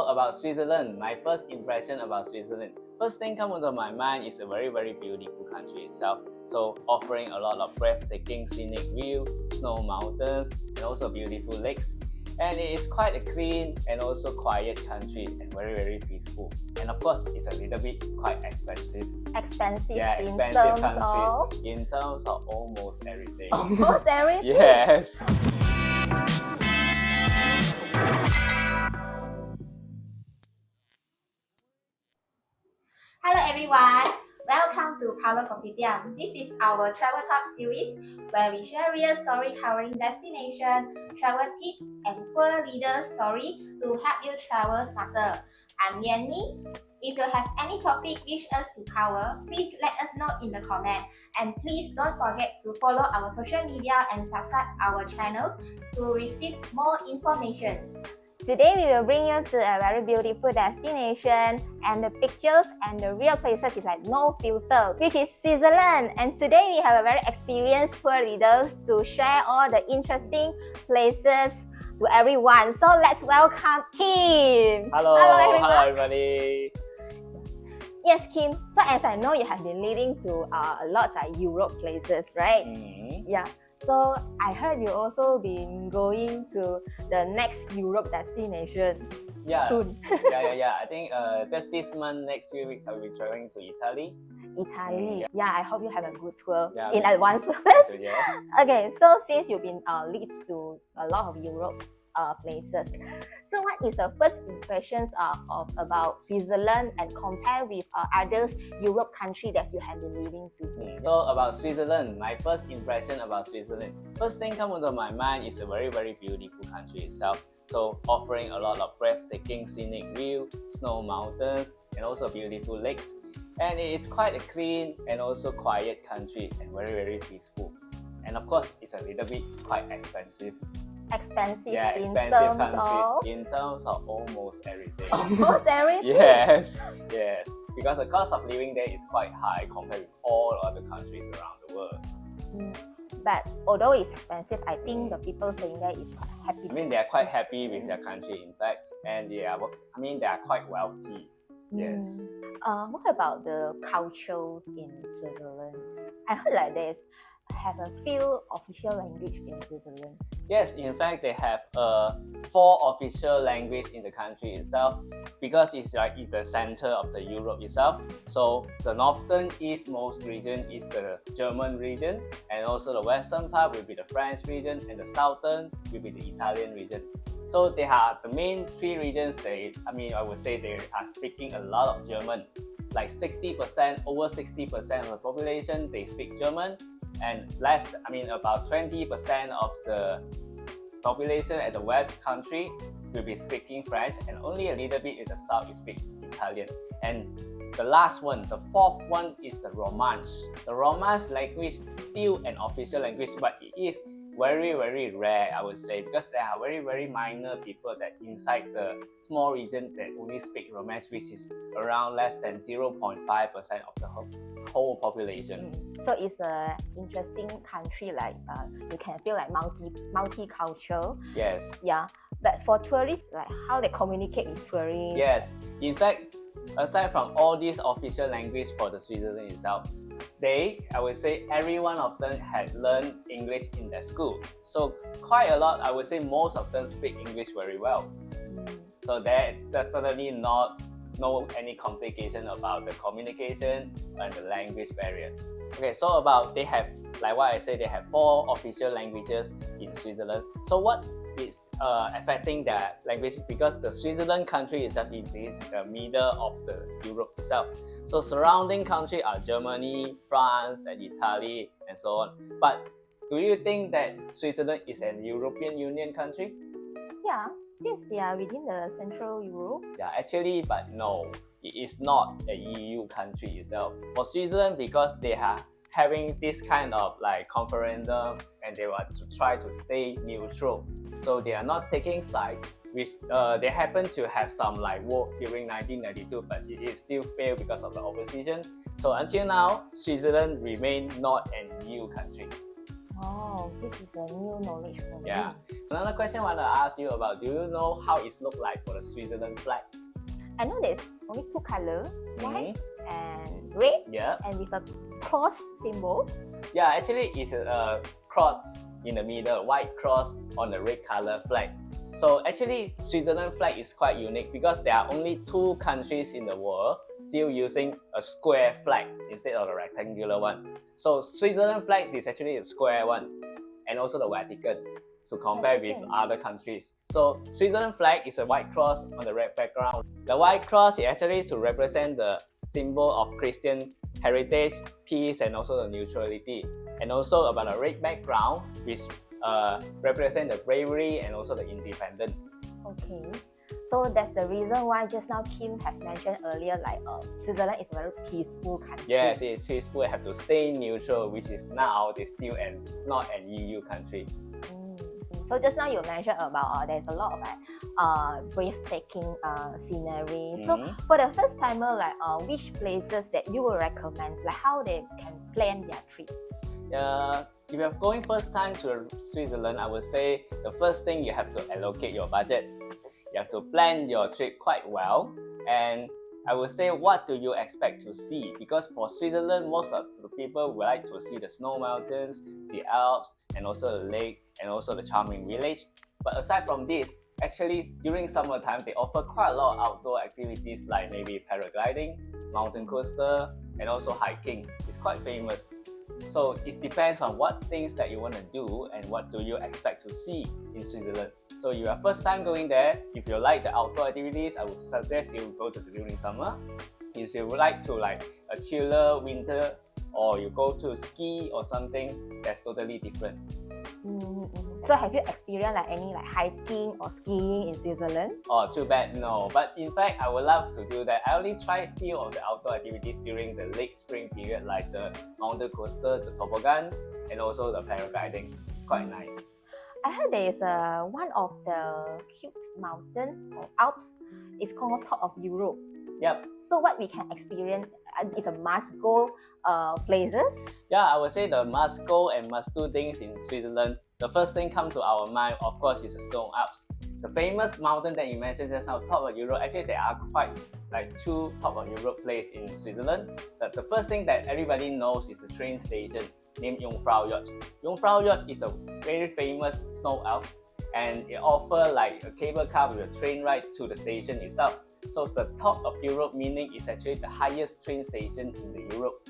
So about Switzerland, my first impression about Switzerland. First thing come into my mind is a very beautiful country itself. So offering a lot of breathtaking scenic view, snow mountains, and also beautiful lakes. And it is quite a clean and also quiet country and very peaceful. And of course, it's a little bit quite expensive. Expensive, Yeah, in expensive terms of? In terms of almost everything. Almost everything? Yes. Hello everyone, welcome to Parlo Kopitiam. This is our travel talk series where we share real story covering destination, travel tips, and tour leader story to help you travel smarter. I'm Yanni. If you have any topic wish us to cover, please let us know in the comment. And please don't forget to follow our social media and subscribe our channel to receive more information. Today we will bring you to a very beautiful destination, and the pictures and the real places is like no filter, which is Switzerland. And today we have a very experienced tour leaders to share all the interesting places to everyone. So let's welcome Kim. Hello everyone. Hello everybody. Yes, Kim. So as I know, you have been leading to a lot of Europe places, right? Yeah. So I heard you also been going to the next Europe destination soon. Yeah. I think just this month, next few weeks, I'll be traveling to Italy. Italy. Yeah, I hope you have a good tour in Yeah. advance first. Yeah. Okay, so since you've been lead to a lot of Europe places, so what is the first impressions about Switzerland and compare with other Europe country that you have been leading to? So about Switzerland, my first impression about Switzerland. First thing come into my mind is a very beautiful country itself. So offering a lot of breathtaking scenic view, snow mountains, and also beautiful lakes. And it is quite a clean and also quiet country and very peaceful. And of course, it's a little bit quite expensive. Expensive, Yeah, in expensive terms of? in terms of almost everything. Almost everything? Yes. Because the cost of living there is quite high compared with all other countries around the world. But although it's expensive, I think the people staying there is quite happy. I mean, they are quite happy with their country, in fact, and they are quite wealthy. Yes. What about the cultures in Switzerland? I heard like have a few official language in Switzerland. Yes, in fact, they have 4 official language in the country itself, because it's like in the center of the Europe itself. So the northern eastmost region is the German region, and also the western part will be the French region, and the southern will be the Italian region. So they are the main 3 regions. I would say they are speaking a lot of German. Like 60%, over 60% of the population, they speak German, and about 20% of the population at the west country will be speaking French, and only a little bit in the south will speak Italian. And the last one, the 4th one, is the Romance. The Romance language is still an official language, but it is very rare, I would say, because there are very minor people that inside the small region that only speak Romance, which is around less than 0.5% of the whole population. So it's an interesting country, like you can feel like multicultural. Yes. Yeah, but for tourists, like how they communicate with tourists? Yes, in fact, aside from all these official language for the Switzerland itself, I would say every one of them had learned English in their school. So quite a lot, I would say most of them speak English very well. So there definitely no any complication about the communication and the language barrier. Okay, so they have, like what I said, they have 4 official languages in Switzerland. So what is affecting their language? Because the Switzerland country itself is in the middle of the Europe itself. So surrounding countries are Germany, France, and Italy, and so on. But do you think that Switzerland is an European Union country? Yeah, since they are within the Central Europe. Yeah, actually, but no, it is not a EU country itself. For Switzerland, because they are having this kind of like referendum, and they want to try to stay neutral. So they are not taking sides, which they happen to have some like war during 1992, but it is still failed because of the opposition. So until now, Switzerland remain not an EU country. Oh, this is a new knowledge for me. Yeah. Another question I want to ask you about, do you know how it looks like for the Switzerland flag? I know there's only two colors, white Mhm. and red, Yeah. and with a cross symbol. Yeah, actually it's a cross in the middle, white cross on the red color flag. So actually Switzerland flag is quite unique because there are only two countries in the world still using a square flag instead of a rectangular one. So Switzerland flag is actually a square one, and also the Vatican to compare with other countries. So Switzerland flag is a white cross on the red background. The white cross is actually to represent the symbol of Christian heritage, peace, and also the neutrality. And also about the red background, which represent the bravery and also the independence. Okay. So that's the reason why just now Kim has mentioned earlier, like Switzerland is a very peaceful country. Yes, it's peaceful, have to stay neutral, which is now they still not an EU country. So just now you mentioned about there's a lot of breathtaking scenery. So for the first timer, like which places that you will recommend, like how they can plan their trip? If you're going first time to Switzerland, I would say the first thing you have to allocate your budget. You have to plan your trip quite well, and I would say what do you expect to see, because for Switzerland most of the people would like to see the snow mountains, the Alps, and also the lake, and also the charming village. But aside from this, actually during summertime they offer quite a lot of outdoor activities like maybe paragliding, mountain coaster, and also hiking. It's quite famous. So it depends on what things that you want to do and what do you expect to see in Switzerland. So you are first time going there, if you like the outdoor activities, I would suggest you go to during summer. If you would like to like a chiller winter, or you go to ski or something, that's totally different. So have you experienced like any like hiking or skiing in Switzerland? Oh, too bad, no. But in fact, I would love to do that. I only tried a few of the outdoor activities during the late spring period, like the mountain coaster, the toboggan, and also the paragliding. It's quite nice. I heard there is one of the cute mountains or Alps. It's called Top of Europe. Yep. So what we can experience is a must-go places. Yeah, I would say the must go and must do things in Switzerland. The first thing come to our mind, of course, is the Snow Alps. The famous mountain that you mentioned just now, Top of Europe. Actually, there are quite like two Top of Europe places in Switzerland. The first thing that everybody knows is the train station named Jungfraujoch. Jungfraujoch is a very famous snow Alp, and it offers like a cable car with a train ride to the station itself. So the Top of Europe meaning is actually the highest train station in the Europe.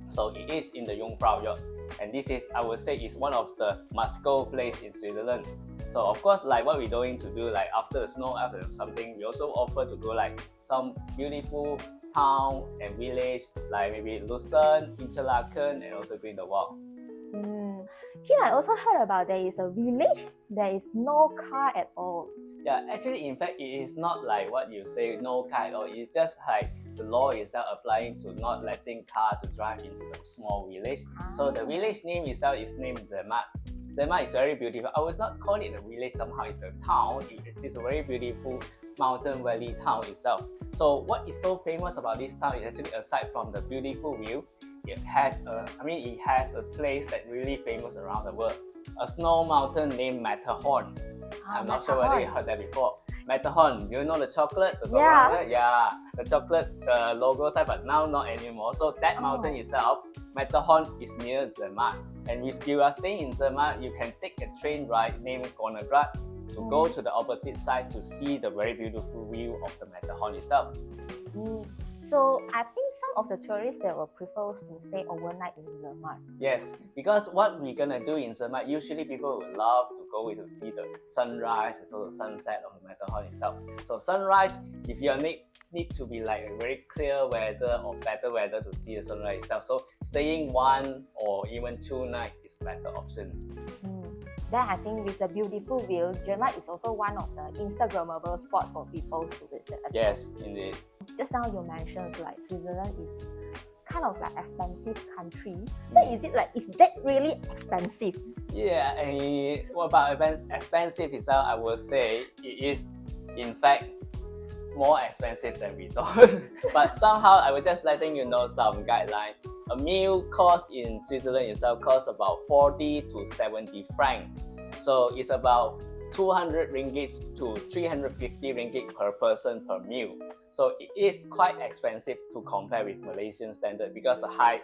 So it is in the Jungfraujoch, and this is, I would say, is one of the must-go place in Switzerland. So of course, like what we're going to do, like after the snow, after something, we also offer to go like some beautiful town and village, like maybe Lucerne, Interlaken, and also Grindelwald. Kim, I also heard about there is a village, there is no car at all. Yeah, actually, in fact, it is not like what you say, no car at all. It's just like the law itself applying to not letting car to drive into the small village. So the village name itself is named Zermatt. Zermatt is very beautiful. I would not call it a village, somehow it's a town. It is a very beautiful mountain valley town itself. So what is so famous about this town is actually, aside from the beautiful view, it has a place that really famous around the world. A snow mountain named Matterhorn. I'm not sure whether you heard that before. Matterhorn, do you know the chocolate? The the chocolate, the logo side, but now not anymore. So that mountain itself, Matterhorn, is near Zermatt. And if you are staying in Zermatt, you can take a train ride named Gornergrat to go to the opposite side to see the very beautiful view of the Matterhorn itself. So I think some of the tourists that will prefer to stay overnight in Zermatt. Yes, because what we're gonna do in Zermatt, usually people would love to go to see the sunrise and also the sunset of the Matterhorn itself. So sunrise, if you need to be like a very clear weather or better weather to see the sunrise itself. So staying 1 or even 2 nights is better option. Then I think with the beautiful view, Zermatt is also one of the Instagrammable spots for people to visit. Yes, indeed. Just now you mentioned like Switzerland is kind of like expensive country. So is that really expensive? Yeah, and what about expensive itself, I would say it is in fact more expensive than we thought. But somehow I was just letting you know some guidelines. A meal cost in Switzerland itself costs about 40 to 70 francs. So it's about 200 ringgit to 350 ringgit per person per meal. So it is quite expensive to compare with Malaysian standard because the high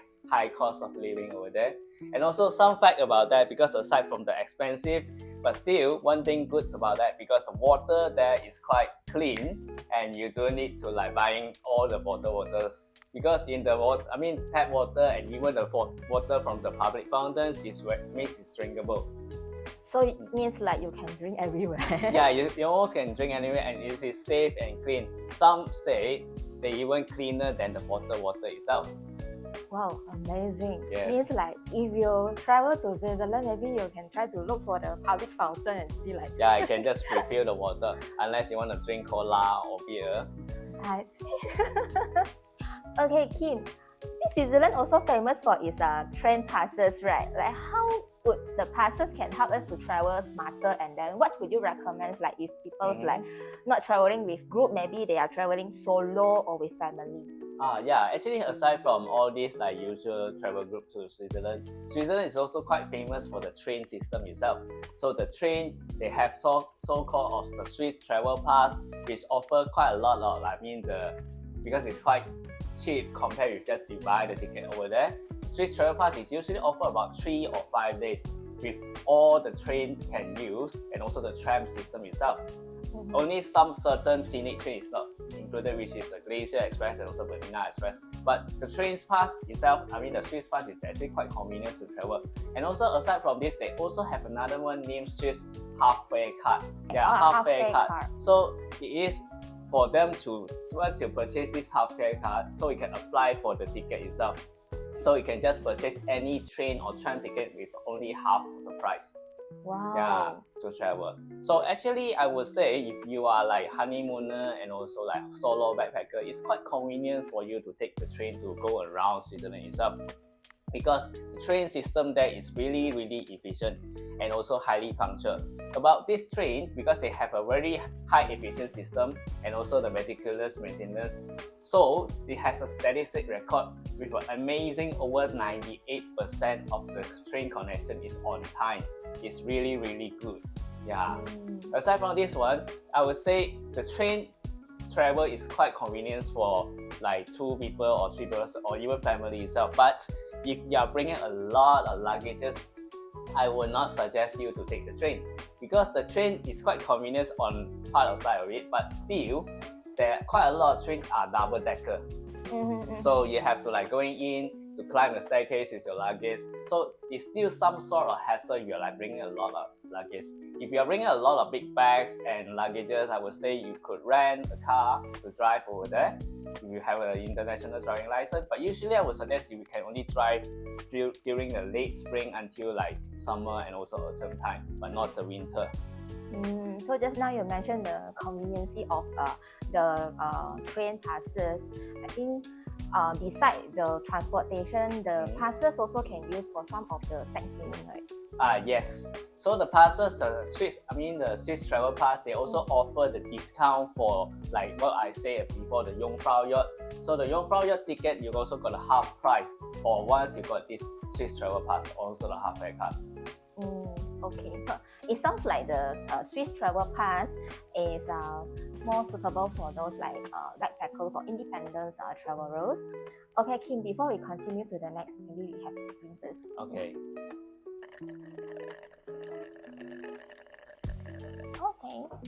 cost of living over there. And also some fact about that, because aside from the expensive, but still one thing good about that, because the water there is quite clean and you don't need to like buying all the bottled waters, because in the water, I mean tap water and even the water from the public fountains makes it drinkable. So it means like you can drink everywhere. Yeah, you almost can drink anywhere and it is safe and clean. Some say they even cleaner than the bottled water itself. Wow, amazing. Yes. Means like if you travel to Switzerland, maybe you can try to look for the public fountain and see like. Yeah, you can just refill the water unless you want to drink cola or beer. I see. Okay, Kim. Switzerland also famous for its train passes, right? Like how would the passes can help us to travel smarter, and then what would you recommend like if people's like not traveling with group, maybe they are traveling solo or with family? Yeah, actually aside from all these like usual travel group to Switzerland is also quite famous for the train system itself. So the train, they have so-called the Swiss travel pass, which offer quite a lot of, because it's quite cheap compared with just you buy the ticket over there. Swiss travel pass is usually offer about 3 or 5 days with all the train can use and also the tram system itself. Only some certain scenic train is not included, which is the Glacier Express and also Bernina Express. But the trains pass itself, I mean the Swiss pass, is actually quite convenient to travel. And also aside from this, they also have another one named Swiss half-fare card. Yeah, half-fare card. So it is for them to, once you purchase this half-fare card, so you can apply for the ticket itself. So you can just purchase any train or tram ticket with only half of the price. Wow. Yeah, to travel. So actually, I would say if you are like honeymooner and also like solo backpacker, it's quite convenient for you to take the train to go around Switzerland itself, because the train system there is really efficient and also highly punctual. About this train, because they have a very high efficient system and also the meticulous maintenance, so it has a statistic record with an amazing over 98% of the train connection is on time. It's really good. Yeah. Aside from this one, I would say the train travel is quite convenient for like 2 people or 3 people or even family itself. But if you are bringing a lot of luggages, I would not suggest you to take the train, because the train is quite convenient on part of side of it, but still there are quite a lot of trains are double decker. So you have to like going in to climb the staircase with your luggage. So it's still some sort of hassle if you're like bringing a lot of luggage. If you're bringing a lot of big bags and luggages, I would say you could rent a car to drive over there if you have an international driving license. But usually I would suggest you can only drive during the late spring until like summer and also autumn time, but not the winter. So just now you mentioned the convenience of the train passes. I think beside the transportation, the passes also can use for some of the sightseeing, right? Yes. So the passes, the Swiss travel pass, they also offer the discount for like what I said before, the Jungfraujoch. So the Jungfraujoch ticket, you also got a half price for once you got this Swiss travel pass, also the half fare card. Okay, so it sounds like the Swiss travel pass is more suitable for those like backpackers or independent travelers. Okay, Kim, before we continue to the next, maybe we have to bring this. Okay.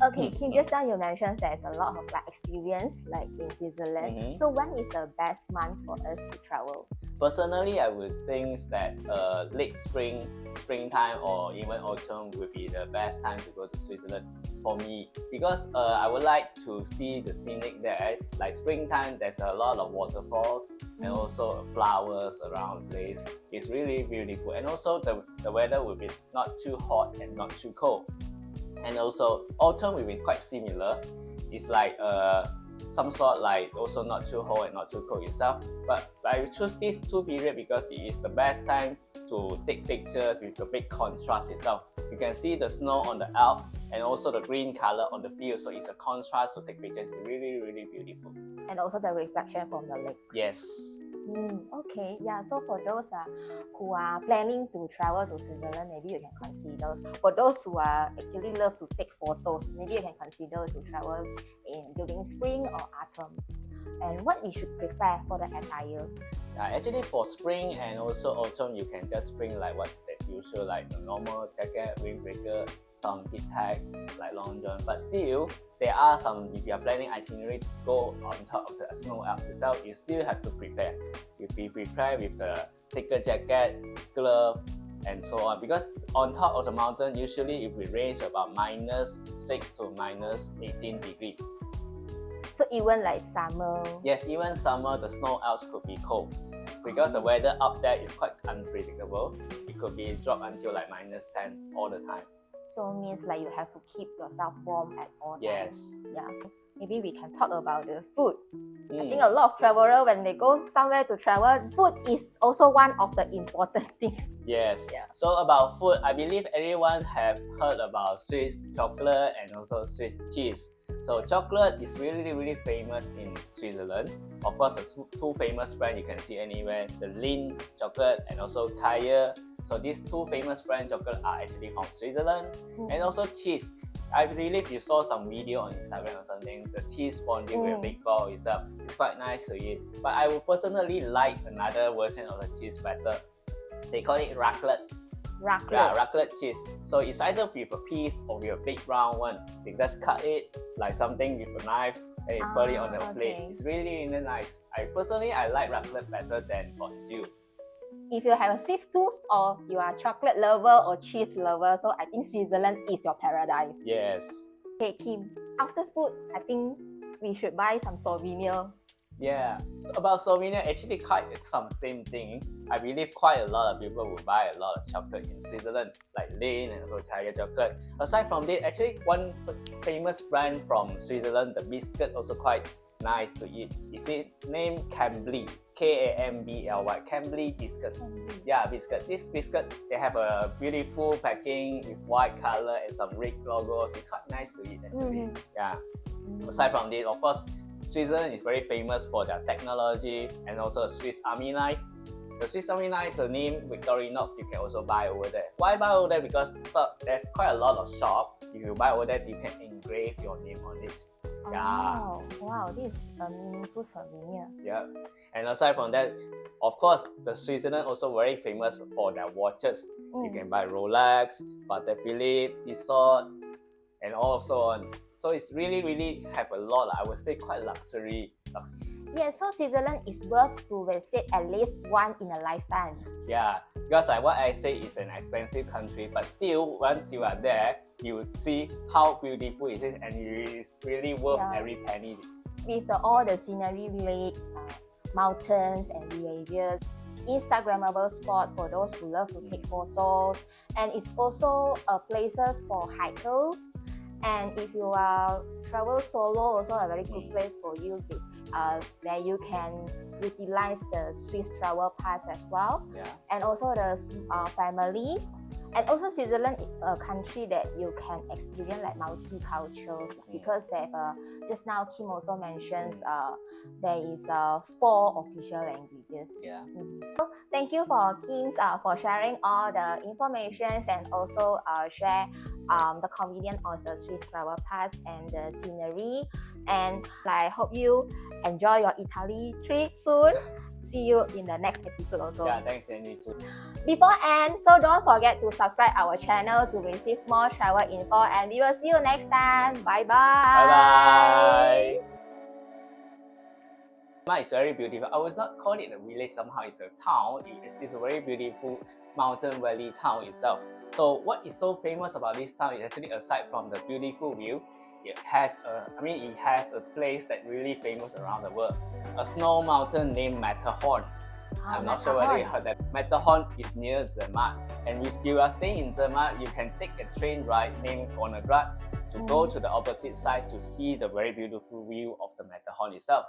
Okay, Kim, just now you mentioned there's a lot of like experience like in Switzerland. So when is the best month for us to travel? Personally, I would think that late springtime or even autumn would be the best time to go to Switzerland for me, because I would like to see the scenic there. Like springtime, there's a lot of waterfalls and also flowers around the place. It's really beautiful, and also the weather will be not too hot and not too cold. And also autumn will be quite similar. It's like some sort like also not too hot and not too cold itself. But I choose these 2 periods because it is the best time to take pictures with the big contrast itself. You can see the snow on the Alps and also the green color on the field, so it's a contrast to take pictures. It's really, really beautiful. And also the reflection from the lake. Yes. Okay, yeah. So for those who are planning to travel to Switzerland, maybe you can consider. For those who are actually love to take photos, maybe you can consider to travel during spring or autumn. And what we should prepare for the attire? Actually, for spring and also autumn, you can just bring like what the usual, like a normal jacket, windbreaker, some heat tag, like long john. But still, there are some, if you are planning itinerary to go on top of the snow Alps itself, you still have to prepare. You be prepared with the thicker jacket, glove, and so on. Because on top of the mountain, usually it will range about -6 to -18 degrees. So even like summer. Yes, even summer, the snow Alps could be cold. Because the weather up there is quite unpredictable. It could be drop until like -10 all the time. So means like you have to keep yourself warm at all Yes. times. Yeah. Maybe we can talk about the food. I Mm. think a lot of travelers, when they go somewhere to travel, food is also one of the important things. Yes. Yeah. So about food, I believe everyone have heard about Swiss chocolate and also Swiss cheese. So chocolate is really, really famous in Switzerland. Of course, the two famous brands you can see anywhere, the Lindt chocolate and also Kaya. So these two famous brand chocolate are actually from Switzerland. And also cheese. I believe you saw some video on Instagram or something. The cheese fondue with a big ball itself. It's quite nice to eat. But I would personally like another version of the cheese better. They call it raclette. Raclette. Yeah, raclette cheese. So it's either with a piece or with a big round one. You just cut it like something with a knife and you put it on the plate. Okay. It's really, really nice. I like raclette better than fondue. If you have a sweet tooth or you are a chocolate lover or cheese lover, so I think Switzerland is your paradise. Yes. Okay, Kim, after food, I think we should buy some souvenir. Yeah. So about souvenir, actually quite some same thing. I believe quite a lot of people will buy a lot of chocolate in Switzerland, like Lindt and also Tiger chocolate. Aside from this, actually one famous brand from Switzerland, the biscuit, also quite nice to eat. Is it named Cambly? K-A-M-B-L-Y. Cambly biscuits. Yeah, biscuit. This biscuit, they have a beautiful packing with white color and some red logos. It's quite nice to eat actually. Yeah. Aside from this, of course, Switzerland is very famous for their technology and also a Swiss Army knife. The Swiss Army knife, the name Victorinox, you can also buy over there. Why buy over there? Because there's quite a lot of shops. If you buy over there, you can engrave your name on it. Yeah. Oh, wow, this is a meaningful souvenir. Yeah. And aside from that, of course, the Switzerland also very famous for their watches. You can buy Rolex, Patek Philippe, Tissot, and also on. So it's really, really have a lot. I would say quite luxury. Yeah, so Switzerland is worth to visit at least once in a lifetime. Yeah, because like what I say, it's an expensive country, but still, once you are there, you will see how beautiful it is, and it is really worth every penny. With all the scenery, lakes, mountains, and villages, Instagrammable spot for those who love to take photos, and it's also places for hikers. And if you are travel solo, also a very good place for you to, where you can utilize the Swiss travel pass as well. Yeah. And also the family. And also Switzerland is a country that you can experience like multicultural because they have just now Kim also mentions there is 4 official languages. Yeah. So thank you for Kim for sharing all the information and also share the convenience of the Swiss travel pass and the scenery. And I hope you enjoy your Italy trip soon. See you in the next episode also. Yeah, thanks Andy too. Before end, so don't forget to subscribe our channel to receive more travel info, and we will see you next time. Bye bye. Bye bye. Zermatt is very beautiful. I would not call it a village, somehow it's a town. It's a very beautiful mountain valley town itself. So what is so famous about this town is actually, aside from the beautiful view, it has a place that really famous around the world. A snow mountain named Matterhorn. I'm not sure whether you heard that. Matterhorn is near Zermatt. And if you are staying in Zermatt, you can take a train ride named Konnegrad to go to the opposite side to see the very beautiful view of the Matterhorn itself.